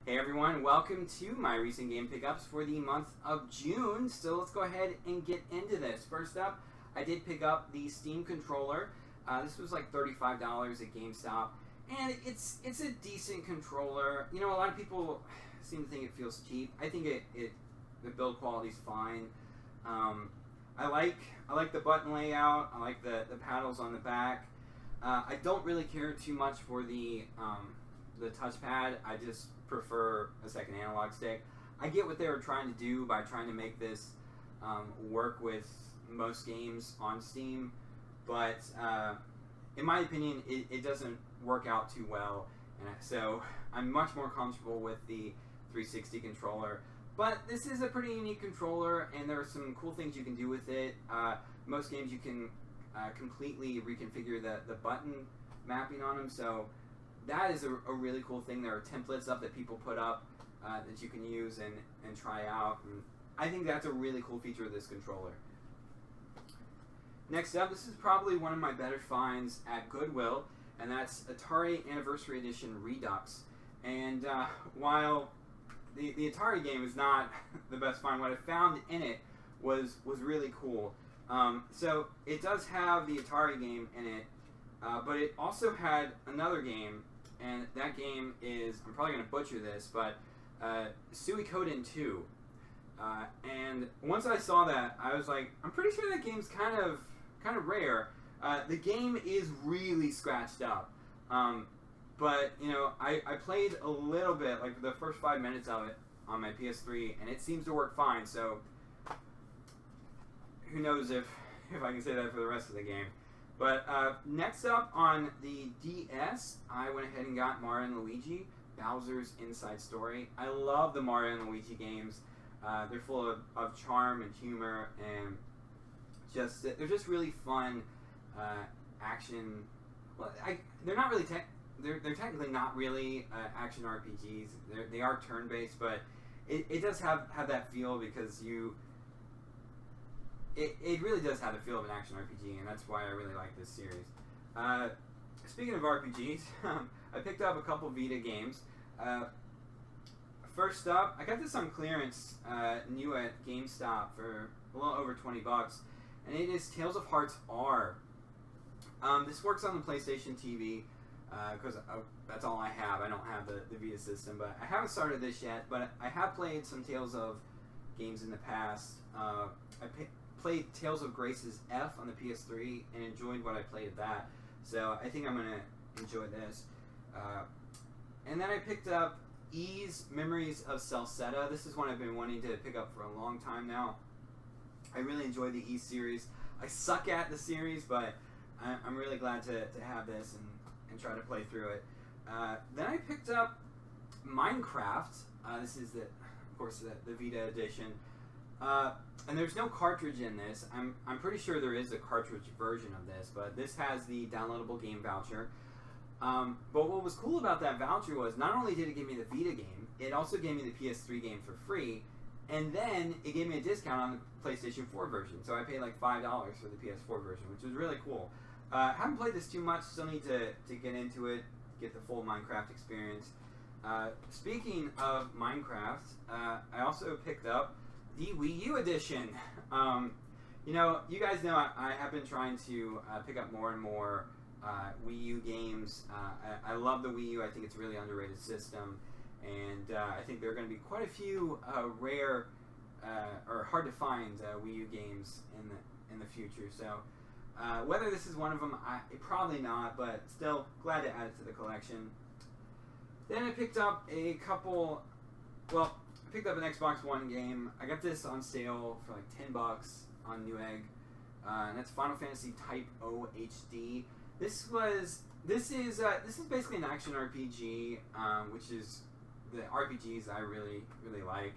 Hey everyone, welcome to my recent game pickups for the month of June. So let's go ahead and get into this. First up, I did pick up the Steam controller. This was like $35 at GameStop, and it's a decent controller. You know, a lot of people seem to think it feels cheap. I think the build quality's fine. I like the button layout. I like the paddles on the back. I don't really care too much for the touchpad. I just prefer a second analog stick. I get what they were trying to do by trying to make this work with most games on Steam, but in my opinion, it doesn't work out too well, and so I'm much more comfortable with the 360 controller. But this is a pretty unique controller, and there are some cool things you can do with it. Most games you can completely reconfigure the button mapping on them, so that is a really cool thing. There are templates up that people put up that you can use and try out. And I think that's a really cool feature of this controller. Next up, this is probably one of my better finds at Goodwill, and that's Atari Anniversary Edition Redux. And while the Atari game is not the best find, what I found in it was really cool. So it does have the Atari game in it, but it also had another game, and that game is, I'm probably going to butcher this, but Suikoden 2. And once I saw that, I was like, I'm pretty sure that game's kind of rare. The game is really scratched up. But, you know, I played a little bit, like the first 5 minutes of it on my PS3, and it seems to work fine, so who knows if I can say that for the rest of the game. But next up on the DS, I went ahead and got Mario & Luigi, Bowser's Inside Story. I love the Mario & Luigi games. They're full of charm and humor, and they're just really fun action. Well, they're not really they're technically not really action RPGs. They are turn-based, but it does have that feel because It really does have the feel of an action RPG, and that's why I really like this series. Speaking of RPGs, I picked up a couple Vita games. First up, I got this on clearance, new at GameStop for a little over $20, and it is Tales of Hearts R. This works on the PlayStation TV, because that's all I have. I don't have the Vita system, but I haven't started this yet, but I have played some Tales of games in the past. Played Tales of Grace's F on the PS3 and enjoyed what I played of that, so I think I'm going to enjoy this. And then I picked up Ys Memories of Celceta. This is one I've been wanting to pick up for a long time now. I really enjoy the Ys series. I suck at the series, but I'm really glad to have this and try to play through it. Then I picked up Minecraft. This is, of course, the Vita edition. And there's no cartridge in this. I'm pretty sure there is a cartridge version of this, but this has the downloadable game voucher. But what was cool about that voucher was not only did it give me the Vita game, it also gave me the PS3 game for free, and then it gave me a discount on the PlayStation 4 version. So I paid like $5 for the PS4 version, which was really cool. Haven't played this too much, still need to get into it, get the full Minecraft experience. Speaking of Minecraft, I also picked up the Wii U edition. You know, you guys know I have been trying to pick up more and more Wii U games. I love the Wii U. I think it's a really underrated system, and I think there are going to be quite a few rare or hard to find Wii U games in the future. So whether this is one of them, probably not, but still glad to add it to the collection. Then I picked up a couple. Well, I picked up an Xbox One game. I got this on sale for like $10 on Newegg, and that's Final Fantasy Type O HD. This is basically an action RPG, which is the RPGs I really like.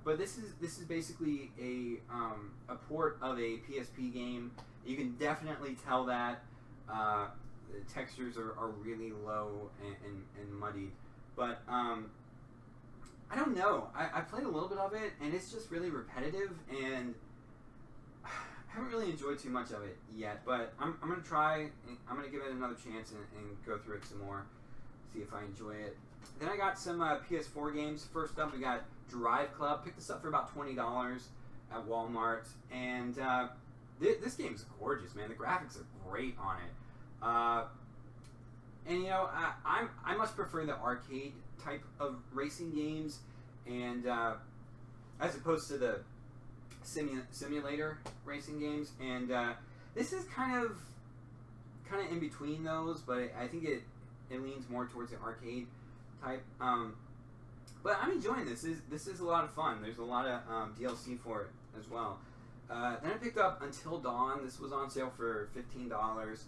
But this is basically a port of a PSP game. You can definitely tell that the textures are really low and muddied, but I don't know. I played a little bit of it, and it's just really repetitive, and I haven't really enjoyed too much of it yet. But I'm going to try. I'm going to give it another chance and go through it some more, see if I enjoy it. Then I got some PS4 games. First up, we got Drive Club. Picked this up for about $20 at Walmart, and this game's gorgeous, man. The graphics are great on it. And you know, I much prefer the arcade type of racing games, and as opposed to the simulator racing games. And this is kind of in between those, but I think it leans more towards the arcade type. But I'm enjoying this. This is a lot of fun. There's a lot of DLC for it as well. Then I picked up Until Dawn. This was on sale for $15.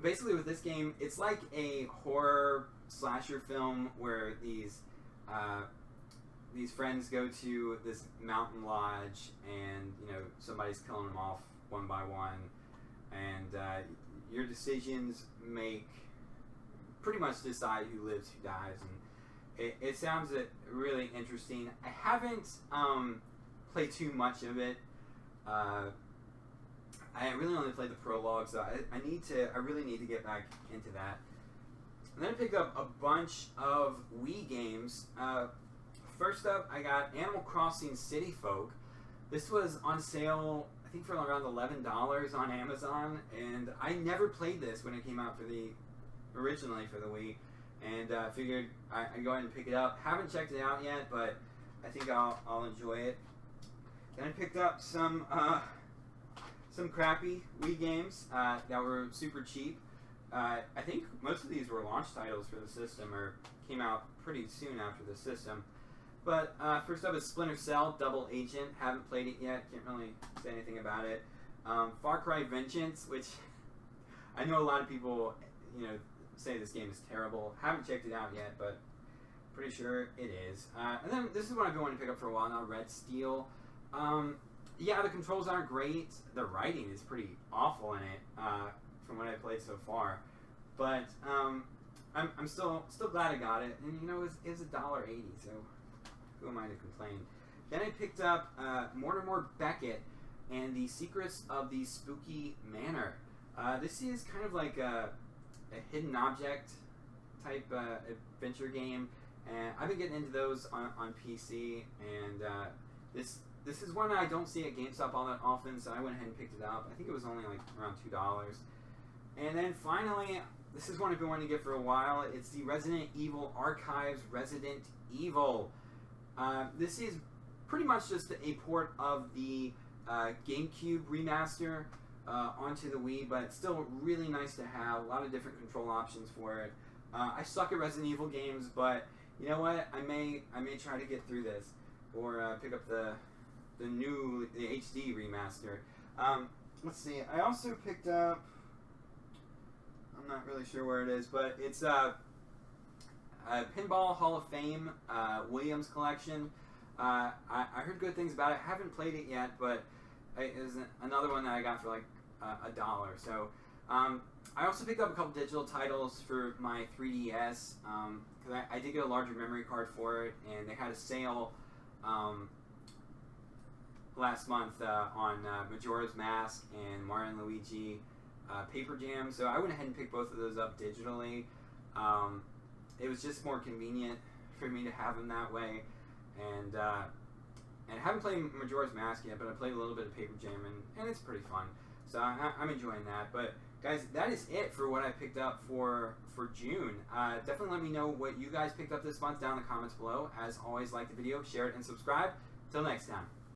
Basically, with this game, it's like a horror slasher film where these friends go to this mountain lodge, and you know, somebody's killing them off one by one, and your decisions pretty much decide who lives, who dies, and it sounds really interesting. I haven't played too much of it. I really only played the prologue, so I really need to get back into that. And then I picked up a bunch of Wii games. First up, I got Animal Crossing City Folk. This was on sale, I think, for around $11 on Amazon, and I never played this when it came out originally for the Wii, and figured I'd go ahead and pick it up. Haven't checked it out yet, but I think I'll enjoy it. Then I picked up some crappy Wii games that were super cheap. I think most of these were launch titles for the system, or came out pretty soon after the system. But first up is Splinter Cell Double Agent. Haven't played it yet. Can't really say anything about it. Far Cry Vengeance, which I know a lot of people, you know, say this game is terrible. Haven't checked it out yet, but pretty sure it is. And then this is what I've been wanting to pick up for a while now, Red Steel. Yeah, the controls aren't great. The writing is pretty awful in it, from what I played so far. But I'm still glad I got it. And you know, it was $1.80, so who am I to complain? Then I picked up Mortimer Beckett and the Secrets of the Spooky Manor. This is kind of like a hidden object type adventure game, and I've been getting into those on PC, and this is one I don't see at GameStop all that often, so I went ahead and picked it up. I think it was only like around $2. And then finally, this is one I've been wanting to get for a while. It's the Resident Evil Archives Resident Evil. This is pretty much just a port of the GameCube remaster onto the Wii, but it's still really nice to have. A lot of different control options for it. I suck at Resident Evil games, but you know what? I may try to get through this, or pick up the HD remaster. Let's see. I also picked up, I'm not really sure where it is, but it's Pinball Hall of Fame Williams collection. I heard good things about it. Haven't played it yet, but it is another one that I got for like $1. So I also picked up a couple digital titles for my 3DS, because I did get a larger memory card for it, and they had a sale last month on Majora's Mask and Mario and Luigi Paper Jam. So I went ahead and picked both of those up digitally. It was just more convenient for me to have them that way, and I haven't played Majora's Mask yet, but I played a little bit of Paper Jam, and it's pretty fun. So I'm enjoying that. But guys, that is it for what I picked up for June. Definitely let me know what you guys picked up this month down in the comments below. As always, like the video, share it, and subscribe. Till next time.